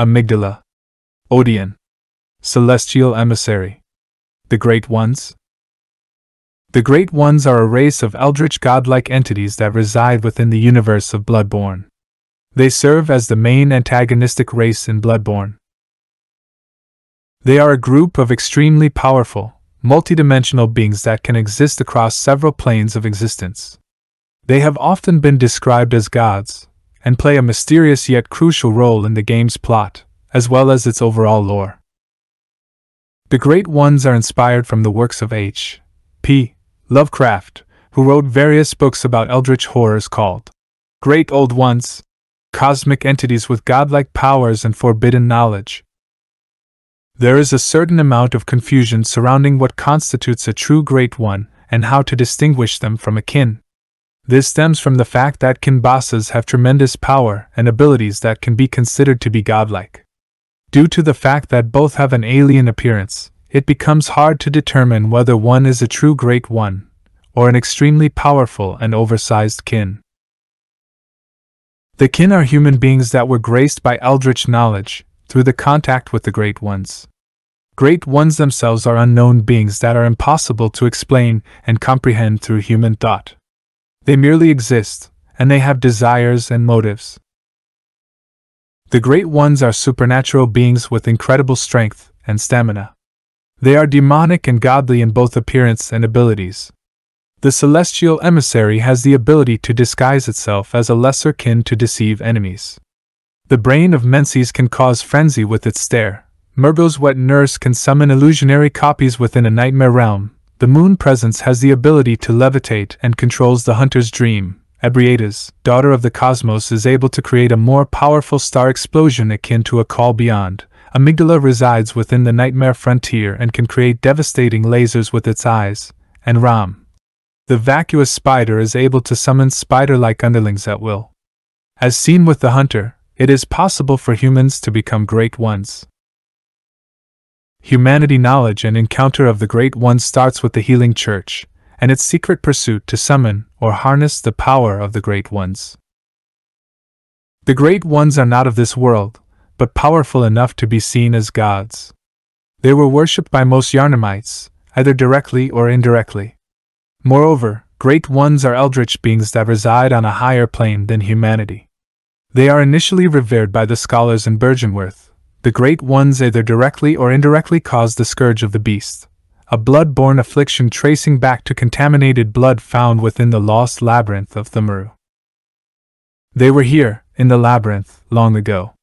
Amygdala. Odeon. Celestial Emissary. The Great Ones? The Great Ones are a race of eldritch godlike entities that reside within the universe of Bloodborne. They serve as the main antagonistic race in Bloodborne. They are a group of extremely powerful, multidimensional beings that can exist across several planes of existence. They have often been described as gods, and play a mysterious yet crucial role in the game's plot, as well as its overall lore. The Great Ones are inspired from the works of H.P. Lovecraft, who wrote various books about eldritch horrors called Great Old Ones, cosmic entities with godlike powers and forbidden knowledge. There is a certain amount of confusion surrounding what constitutes a true Great One and how to distinguish them from a kin. This stems from the fact that kin bosses have tremendous power and abilities that can be considered to be godlike. Due to the fact that both have an alien appearance, it becomes hard to determine whether one is a true Great One, or an extremely powerful and oversized kin. The kin are human beings that were graced by eldritch knowledge, through the contact with the Great Ones. Great Ones themselves are unknown beings that are impossible to explain and comprehend through human thought. They merely exist, and they have desires and motives. The Great Ones are supernatural beings with incredible strength and stamina. They are demonic and godly in both appearance and abilities. The Celestial Emissary has the ability to disguise itself as a lesser kin to deceive enemies. The brain of Menses can cause frenzy with its stare. Murgo's wet nurse can summon illusionary copies within a nightmare realm. The Moon Presence has the ability to levitate and controls the hunter's dream. Ebrietas, daughter of the cosmos, is able to create a more powerful star explosion akin to a call beyond. Amygdala resides within the nightmare frontier and can create devastating lasers with its eyes. And Ram, the vacuous spider, is able to summon spider-like underlings at will. As seen with the hunter, it is possible for humans to become Great Ones. Humanity knowledge and encounter of the Great Ones starts with the Healing Church, and its secret pursuit to summon or harness the power of the Great Ones. The Great Ones are not of this world, but powerful enough to be seen as gods. They were worshipped by most Yharnamites, either directly or indirectly. Moreover, Great Ones are eldritch beings that reside on a higher plane than humanity. They are initially revered by the scholars in Byrgenwerth. The Great Ones either directly or indirectly cause the Scourge of the Beast, a blood-borne affliction tracing back to contaminated blood found within the lost labyrinth of Thumuru. They were here, in the labyrinth, long ago.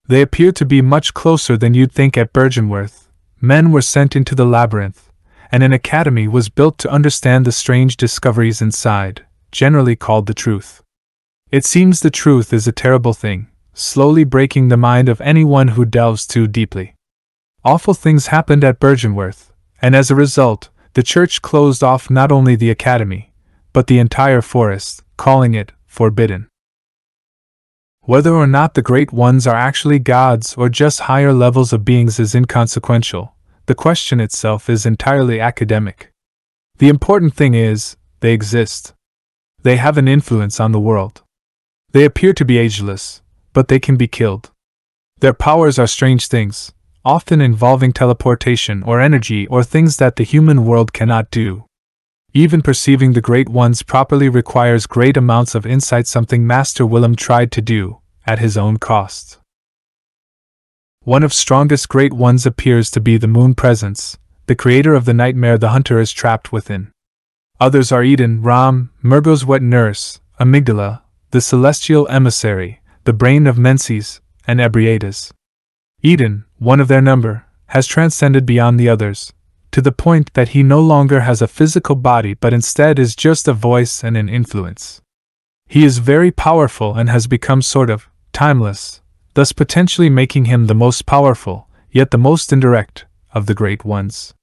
They appear to be much closer than you'd think at Byrgenwerth. Men were sent into the labyrinth, and an academy was built to understand the strange discoveries inside, generally called the Truth. It seems the truth is a terrible thing, slowly breaking the mind of anyone who delves too deeply. Awful things happened at Byrgenwerth, and as a result, the church closed off not only the academy, but the entire forest, calling it forbidden. Whether or not the Great Ones are actually gods or just higher levels of beings is inconsequential. The question itself is entirely academic. The important thing is, they exist. They have an influence on the world. They appear to be ageless, but they can be killed. Their powers are strange things, often involving teleportation or energy or things that the human world cannot do. Even perceiving the Great Ones properly requires great amounts of insight, something Master Willem tried to do, at his own cost. One of strongest Great Ones appears to be the Moon Presence, the creator of the nightmare the hunter is trapped within. Others are Eden, Ram, Murgo's wet nurse, Amygdala, the Celestial Emissary, the brain of Menses, and Ebrietas. Eden, one of their number, has transcended beyond the others, to the point that he no longer has a physical body but instead is just a voice and an influence. He is very powerful and has become sort of timeless, thus potentially making him the most powerful, yet the most indirect, of the Great Ones.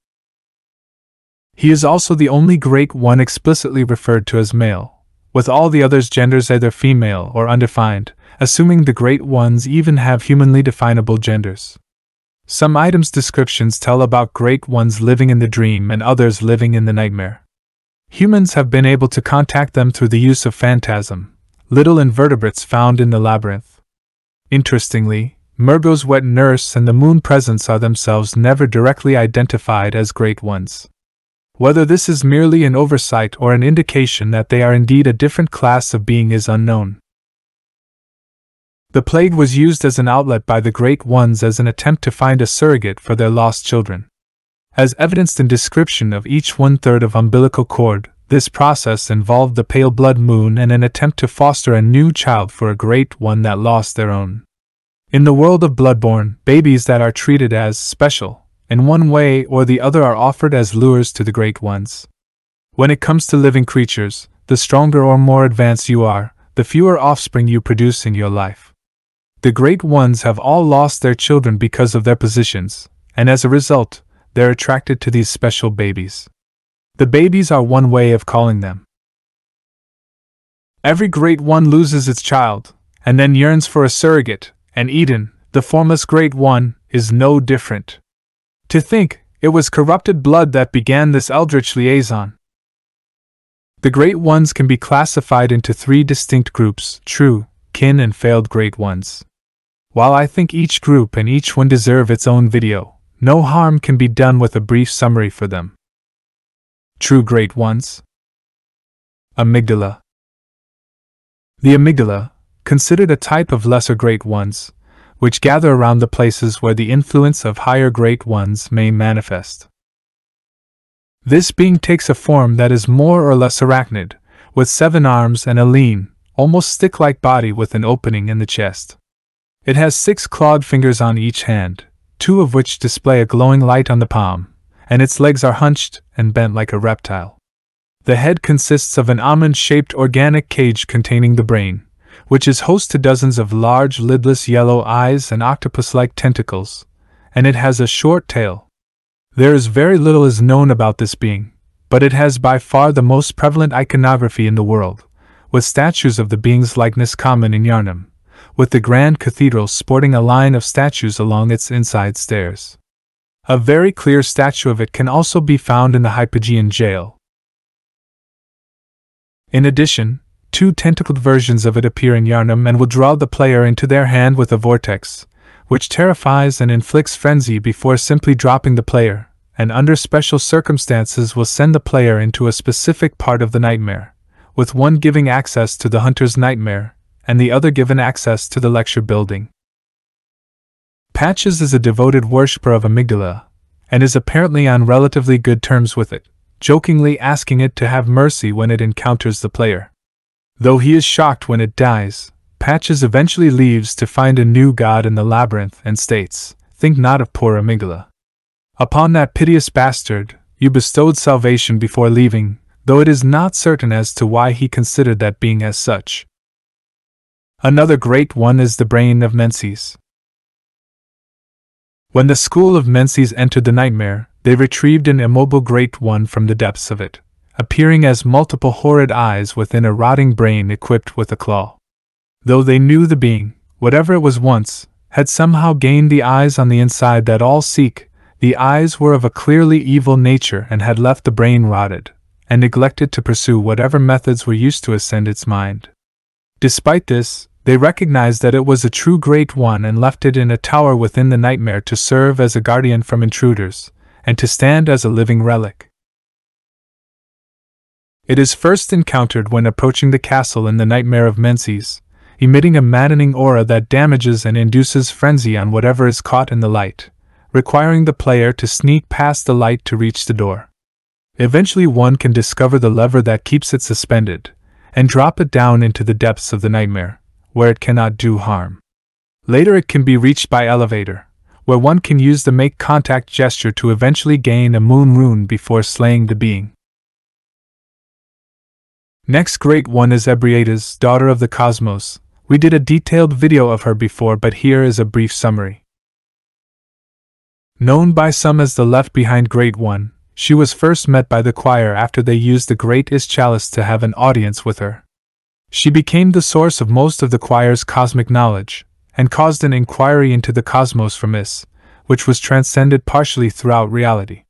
He is also the only Great One explicitly referred to as male, with all the others' genders either female or undefined, assuming the Great Ones even have humanly definable genders. Some items' descriptions tell about Great Ones living in the dream and others living in the nightmare. Humans have been able to contact them through the use of phantasm, little invertebrates found in the labyrinth. Interestingly, Murgo's wet nurse and the moon presence are themselves never directly identified as Great Ones. Whether this is merely an oversight or an indication that they are indeed a different class of being is unknown. The plague was used as an outlet by the Great Ones as an attempt to find a surrogate for their lost children. As evidenced in description of each 1/3 of umbilical cord, this process involved the pale blood moon and an attempt to foster a new child for a Great One that lost their own. In the world of Bloodborne, babies that are treated as special, in one way or the other, are offered as lures to the Great Ones. When it comes to living creatures, the stronger or more advanced you are, the fewer offspring you produce in your life. The Great Ones have all lost their children because of their positions, and as a result, they're attracted to these special babies. The babies are one way of calling them. Every Great One loses its child, and then yearns for a surrogate, and Eden, the formless Great One, is no different. To think, it was corrupted blood that began this eldritch liaison. The Great Ones can be classified into 3 distinct groups: true, kin, and failed Great Ones. While I think each group and each one deserve its own video, no harm can be done with a brief summary for them. True Great Ones. Amygdala. The amygdala, considered a type of lesser Great Ones, which gather around the places where the influence of higher Great Ones may manifest. This being takes a form that is more or less arachnid, with 7 arms and a lean, almost stick-like body with an opening in the chest. It has 6 clawed fingers on each hand, 2 of which display a glowing light on the palm, and its legs are hunched and bent like a reptile. The head consists of an almond-shaped organic cage containing the brain, which is host to dozens of large lidless yellow eyes and octopus-like tentacles, and it has a short tail. There is very little is known about this being, but it has by far the most prevalent iconography in the world, with statues of the being's likeness common in Yharnam, with the Grand Cathedral sporting a line of statues along its inside stairs. A very clear statue of it can also be found in the Hypogean jail. In addition, 2 tentacled versions of it appear in Yharnam and will draw the player into their hand with a vortex, which terrifies and inflicts frenzy before simply dropping the player, and under special circumstances will send the player into a specific part of the nightmare, with one giving access to the hunter's nightmare, and the other given access to the lecture building. Patches is a devoted worshipper of Amygdala, and is apparently on relatively good terms with it, jokingly asking it to have mercy when it encounters the player. Though he is shocked when it dies, Patches eventually leaves to find a new god in the labyrinth and states, "Think not of poor Amygdala. Upon that piteous bastard, you bestowed salvation before leaving," though it is not certain as to why he considered that being as such. Another Great One is the brain of Menses. When the school of Menses entered the nightmare, they retrieved an immobile Great One from the depths of it, appearing as multiple horrid eyes within a rotting brain equipped with a claw. Though they knew the being, whatever it was once, had somehow gained the eyes on the inside that all seek, the eyes were of a clearly evil nature and had left the brain rotted, and neglected to pursue whatever methods were used to ascend its mind. Despite this, they recognized that it was a true Great One and left it in a tower within the nightmare to serve as a guardian from intruders, and to stand as a living relic. It is first encountered when approaching the castle in the Nightmare of Menses, emitting a maddening aura that damages and induces frenzy on whatever is caught in the light, requiring the player to sneak past the light to reach the door. Eventually one can discover the lever that keeps it suspended, and drop it down into the depths of the nightmare, where it cannot do harm. Later it can be reached by elevator, where one can use the make contact gesture to eventually gain a moon rune before slaying the being. Next Great One is Ebrietas, daughter of the cosmos. We did a detailed video of her before, but here is a brief summary. Known by some as the Left Behind Great One, she was first met by the choir after they used the Great Ischalus to have an audience with her. She became the source of most of the choir's cosmic knowledge, and caused an inquiry into the cosmos from Is, which was transcended partially throughout reality.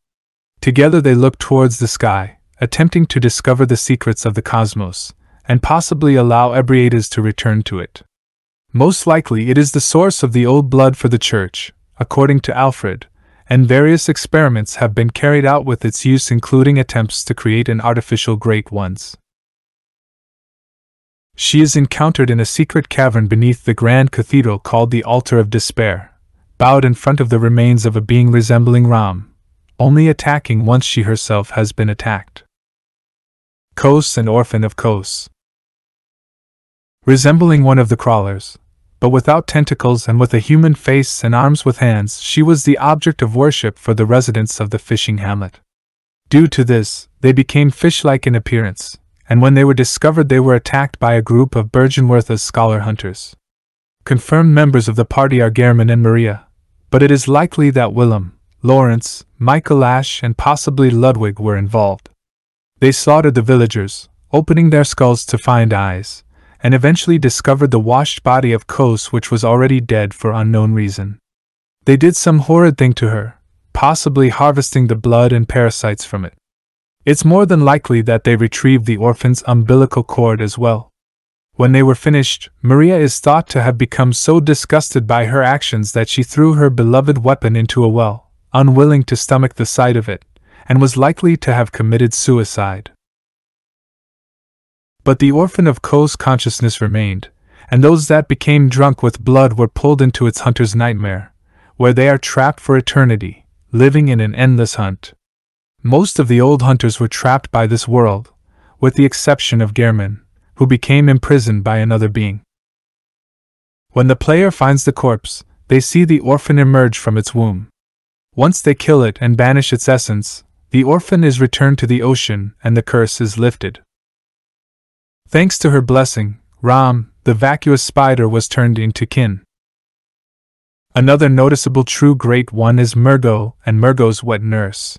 Together they looked towards the sky, attempting to discover the secrets of the cosmos, and possibly allow Ebrietas to return to it. Most likely it is the source of the old blood for the Church, according to Alfred, and various experiments have been carried out with its use, including attempts to create an artificial Great Ones. She is encountered in a secret cavern beneath the grand cathedral called the Altar of Despair, bowed in front of the remains of a being resembling Ram, only attacking once she herself has been attacked. Kos and Orphan of Kos. Resembling one of the crawlers, but without tentacles and with a human face and arms with hands, she was the object of worship for the residents of the fishing hamlet. Due to this, they became fish-like in appearance, and when they were discovered they were attacked by a group of Bergenwertha's scholar hunters. Confirmed members of the party are Gehrman and Maria, but it is likely that Willem, Lawrence, Michael Ash and possibly Ludwig were involved. They slaughtered the villagers, opening their skulls to find eyes, and eventually discovered the washed body of Kos, which was already dead for unknown reason. They did some horrid thing to her, possibly harvesting the blood and parasites from it. It's more than likely that they retrieved the orphan's umbilical cord as well. When they were finished, Maria is thought to have become so disgusted by her actions that she threw her beloved weapon into a well, unwilling to stomach the sight of it, and was likely to have committed suicide. But the orphan of Kos' consciousness remained, and those that became drunk with blood were pulled into its hunter's nightmare, where they are trapped for eternity, living in an endless hunt. Most of the old hunters were trapped by this world, with the exception of Gehrman, who became imprisoned by another being. When the player finds the corpse, they see the orphan emerge from its womb. Once they kill it and banish its essence, the orphan is returned to the ocean and the curse is lifted. Thanks to her blessing, Ram, the vacuous spider, was turned into kin. Another noticeable true Great One is Murgo and Murgo's wet nurse.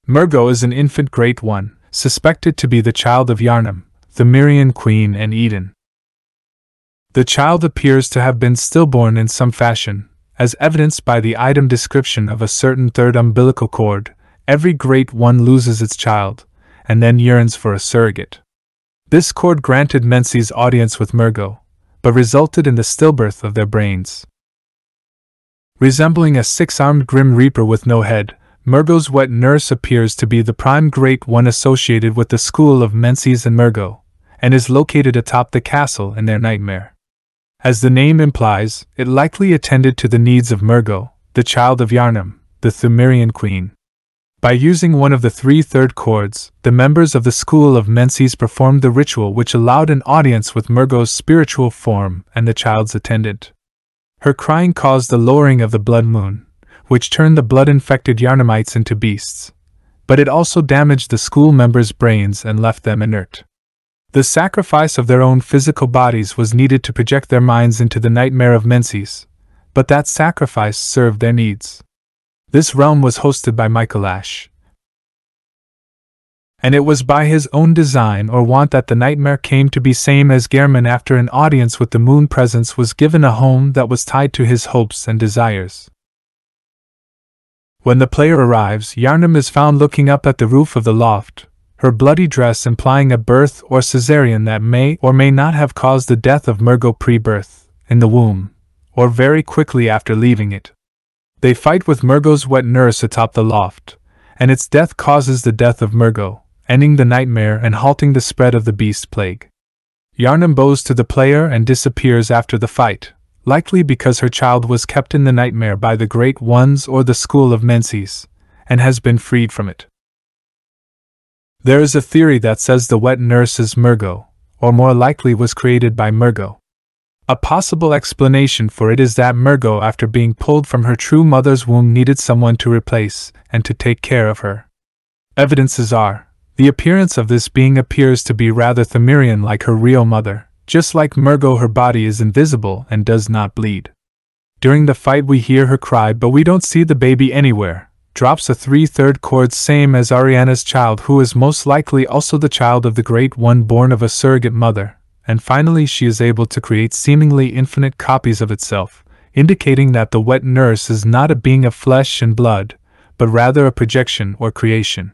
Murgo is an infant Great One, suspected to be the child of Yharnam, the Mirian Queen and Eden. The child appears to have been stillborn in some fashion, as evidenced by the item description of a certain third umbilical cord. Every Great One loses its child, and then yearns for a surrogate. This cord granted Menzies audience with Murgo, but resulted in the stillbirth of their brains. Resembling a six-armed Grim Reaper with no head, Murgo's wet nurse appears to be the prime Great One associated with the school of Menzies and Murgo, and is located atop the castle in their nightmare. As the name implies, it likely attended to the needs of Murgo, the child of Yharnam, the Thumerian queen. By using one of the 3/3 chords, the members of the school of Menzies performed the ritual which allowed an audience with Murgo's spiritual form and the child's attendant. Her crying caused the lowering of the blood moon, which turned the blood-infected Yharnamites into beasts, but it also damaged the school members' brains and left them inert. The sacrifice of their own physical bodies was needed to project their minds into the nightmare of Menzies, but that sacrifice served their needs. This realm was hosted by Michael Ash, and it was by his own design or want that the nightmare came to be same as Gehrman. After an audience with the moon presence was given a home that was tied to his hopes and desires. When the player arrives, Yharnam is found looking up at the roof of the loft, her bloody dress implying a birth or cesarean that may or may not have caused the death of Murgo pre-birth, in the womb, or very quickly after leaving it. They fight with Murgo's wet nurse atop the loft, and its death causes the death of Murgo, ending the nightmare and halting the spread of the beast plague. Yharnam bows to the player and disappears after the fight, likely because her child was kept in the nightmare by the Great Ones or the school of Menzies, and has been freed from it. There is a theory that says the wet nurse is Murgo, or more likely was created by Murgo. A possible explanation for it is that Murgo, after being pulled from her true mother's womb, needed someone to replace and to take care of her. Evidences are, the appearance of this being appears to be rather Thumerian like her real mother. Just like Murgo, her body is invisible and does not bleed. During the fight we hear her cry, but we don't see the baby anywhere. Drops a 3/3 chord, same as Ariana's child, who is most likely also the child of the Great One born of a surrogate mother. And finally she is able to create seemingly infinite copies of itself, indicating that the wet nurse is not a being of flesh and blood, but rather a projection or creation.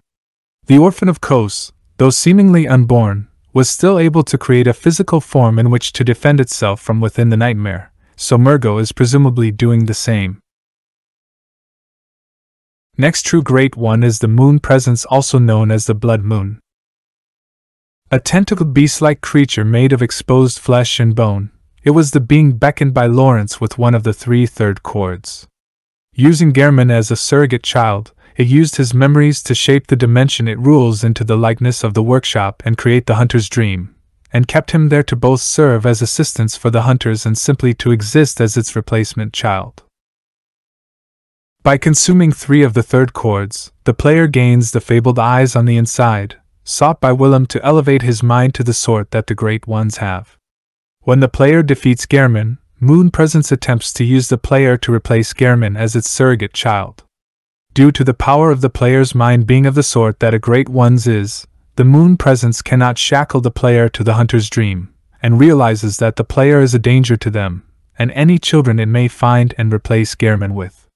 The orphan of Kos, though seemingly unborn, was still able to create a physical form in which to defend itself from within the nightmare, so Murgo is presumably doing the same. Next true Great One is the Moon Presence, also known as the Blood Moon. A tentacled beast-like creature made of exposed flesh and bone, it was the being beckoned by Lawrence with one of the 3 third chords. Using Gehrman as a surrogate child, it used his memories to shape the dimension it rules into the likeness of the workshop and create the hunter's dream, and kept him there to both serve as assistants for the hunters and simply to exist as its replacement child. By consuming 3 of the third chords, the player gains the fabled eyes on the inside, sought by Willem to elevate his mind to the sort that the Great Ones have. When the player defeats Gehrman, Moon Presence attempts to use the player to replace Gehrman as its surrogate child. Due to the power of the player's mind being of the sort that a Great One's is, the Moon Presence cannot shackle the player to the hunter's dream, and realizes that the player is a danger to them, and any children it may find and replace Gehrman with.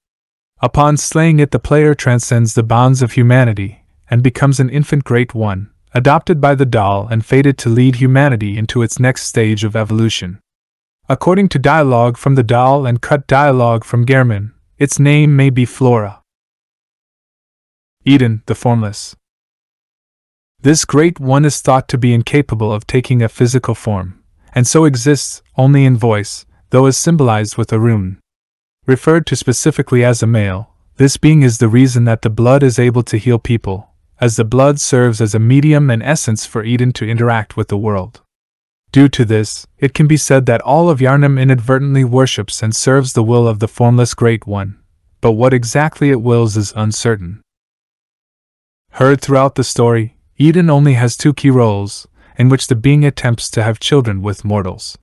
Upon slaying it, the player transcends the bounds of humanity, and becomes an infant Great One, adopted by the doll and fated to lead humanity into its next stage of evolution. According to dialogue from the doll and cut dialogue from Gehrman, its name may be Flora. Eden, the Formless. This Great One is thought to be incapable of taking a physical form, and so exists only in voice, though is symbolized with a rune. Referred to specifically as a male, this being is the reason that the blood is able to heal people, as the blood serves as a medium and essence for Eden to interact with the world. Due to this, it can be said that all of Yharnam inadvertently worships and serves the will of the Formless Great One, but what exactly it wills is uncertain. Heard throughout the story, Eden only has 2 key roles, in which the being attempts to have children with mortals.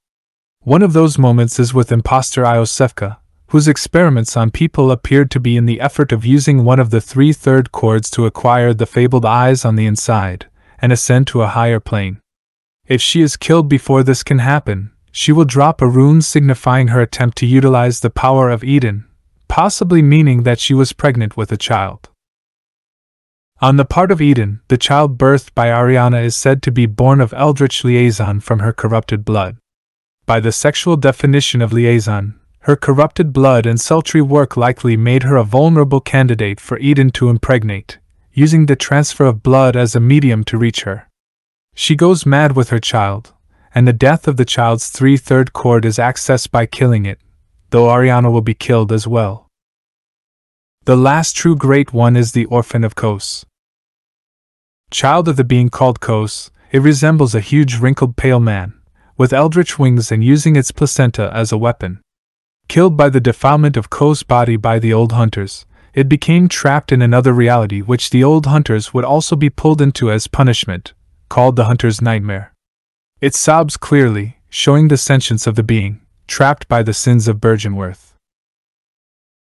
One of those moments is with imposter Iosefka, whose experiments on people appeared to be in the effort of using one of the 3 third chords to acquire the fabled eyes on the inside, and ascend to a higher plane. If she is killed before this can happen, she will drop a rune signifying her attempt to utilize the power of Eden, possibly meaning that she was pregnant with a child. On the part of Eden, the child birthed by Ariana is said to be born of eldritch liaison from her corrupted blood. By the sexual definition of liaison, her corrupted blood and sultry work likely made her a vulnerable candidate for Eden to impregnate, using the transfer of blood as a medium to reach her. She goes mad with her child, and the death of the child's 3 third chord is accessed by killing it, though Ariana will be killed as well. The last true Great One is the Orphan of Kos. Child of the being called Kos, it resembles a huge wrinkled pale man, with eldritch wings and using its placenta as a weapon. Killed by the defilement of Kos' body by the old hunters, it became trapped in another reality which the old hunters would also be pulled into as punishment, called the Hunter's Nightmare. It sobs clearly, showing the sentience of the being, trapped by the sins of Byrgenwerth.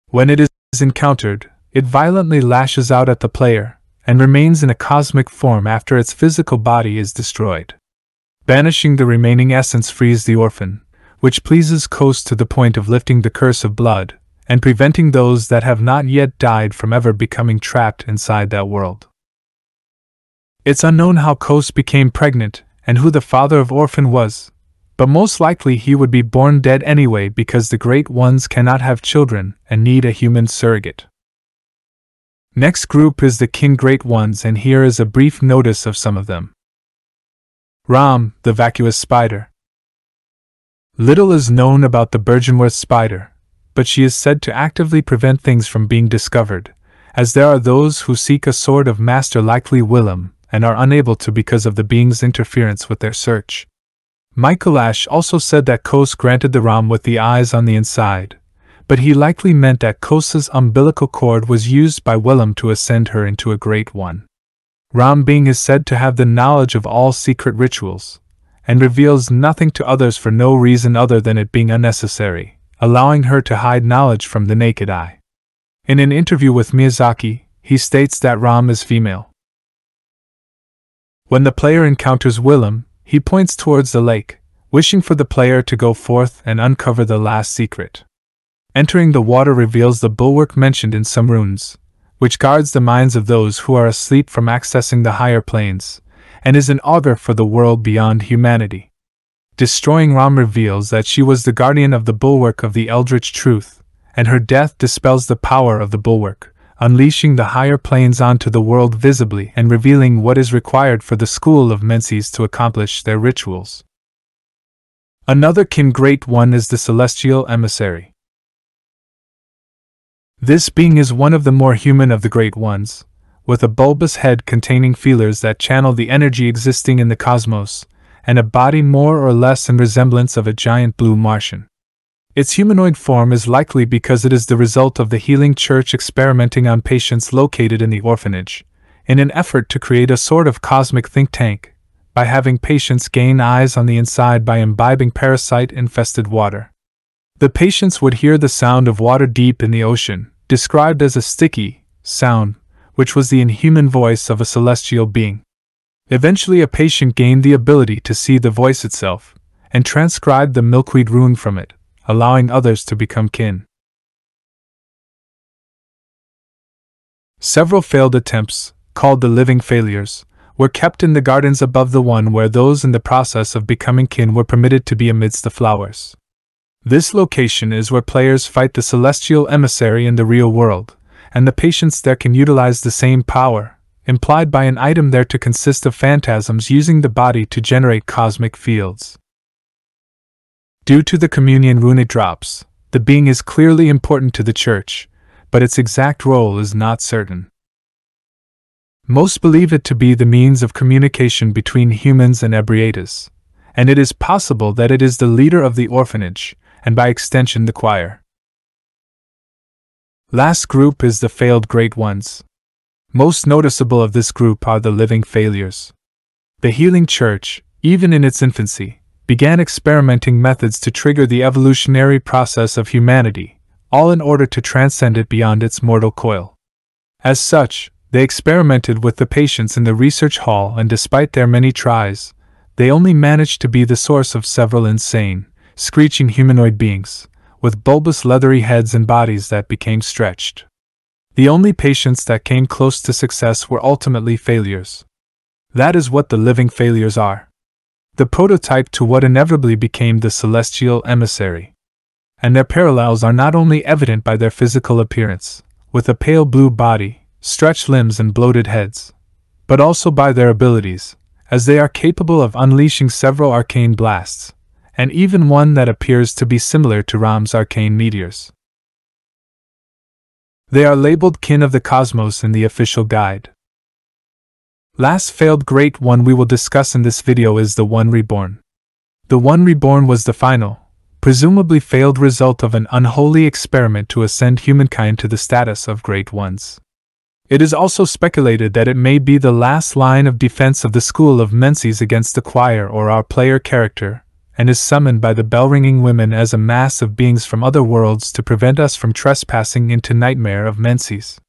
When it is encountered, it violently lashes out at the player, and remains in a cosmic form after its physical body is destroyed. Banishing the remaining essence frees the orphan, which pleases Kos to the point of lifting the curse of blood, and preventing those that have not yet died from ever becoming trapped inside that world. It's unknown how Kos became pregnant, and who the father of Orphan was, but most likely he would be born dead anyway because the Great Ones cannot have children and need a human surrogate. Next group is the King Great Ones, and here is a brief notice of some of them. Ram, the vacuous spider. Little is known about the Byrgenwerth spider, but she is said to actively prevent things from being discovered, as there are those who seek a sword of master likely Willem, and are unable to because of the being's interference with their search. Michaelash also said that Kos granted the Ram with the eyes on the inside, but he likely meant that Kos's umbilical cord was used by Willem to ascend her into a Great One. Ram being is said to have the knowledge of all secret rituals, and reveals nothing to others for no reason other than it being unnecessary, allowing her to hide knowledge from the naked eye. In an interview with Miyazaki, he states that Ram is female. When the player encounters Willem, he points towards the lake, wishing for the player to go forth and uncover the last secret. Entering the water reveals the bulwark mentioned in some runes, which guards the minds of those who are asleep from accessing the higher planes, and is an augur for the world beyond humanity. Destroying Ram reveals that she was the guardian of the bulwark of the eldritch truth, and her death dispels the power of the bulwark, unleashing the higher planes onto the world visibly and revealing what is required for the school of Menses to accomplish their rituals. Another kin Great One is the celestial emissary. This being is one of the more human of the Great Ones, with a bulbous head containing feelers that channel the energy existing in the cosmos, and a body more or less in resemblance of a giant blue Martian. Its humanoid form is likely because it is the result of the Healing Church experimenting on patients located in the orphanage, in an effort to create a sort of cosmic think tank, by having patients gain eyes on the inside by imbibing parasite-infested water. The patients would hear the sound of water deep in the ocean, described as a sticky sound, which was the inhuman voice of a celestial being. Eventually a patient gained the ability to see the voice itself, and transcribed the milkweed rune from it, allowing others to become kin. Several failed attempts, called the living failures, were kept in the gardens above the one where those in the process of becoming kin were permitted to be amidst the flowers. This location is where players fight the celestial emissary in the real world, and the patients there can utilize the same power, implied by an item there to consist of phantasms using the body to generate cosmic fields. Due to the communion rune it drops, the being is clearly important to the Church, but its exact role is not certain. Most believe it to be the means of communication between humans and Ebrietas, and it is possible that it is the leader of the orphanage, and by extension the choir. Last group is the failed Great Ones. Most noticeable of this group are the living failures. The Healing Church, even in its infancy, began experimenting methods to trigger the evolutionary process of humanity, all in order to transcend it beyond its mortal coil. As such, they experimented with the patients in the research hall, and despite their many tries, they only managed to be the source of several insane, screeching humanoid beings, with bulbous leathery heads and bodies that became stretched. The only patients that came close to success were ultimately failures. That is what the living failures are. The prototype to what inevitably became the celestial emissary. And their parallels are not only evident by their physical appearance, with a pale blue body, stretched limbs and bloated heads, but also by their abilities, as they are capable of unleashing several arcane blasts, and even one that appears to be similar to Ram's arcane meteors. They are labeled kin of the cosmos in the official guide. Last failed Great One we will discuss in this video is the One Reborn. The One Reborn was the final, presumably failed result of an unholy experiment to ascend humankind to the status of Great Ones. It is also speculated that it may be the last line of defense of the school of Menses against the choir or our player character, and is summoned by the bell-ringing women as a mass of beings from other worlds to prevent us from trespassing into nightmare of Menses.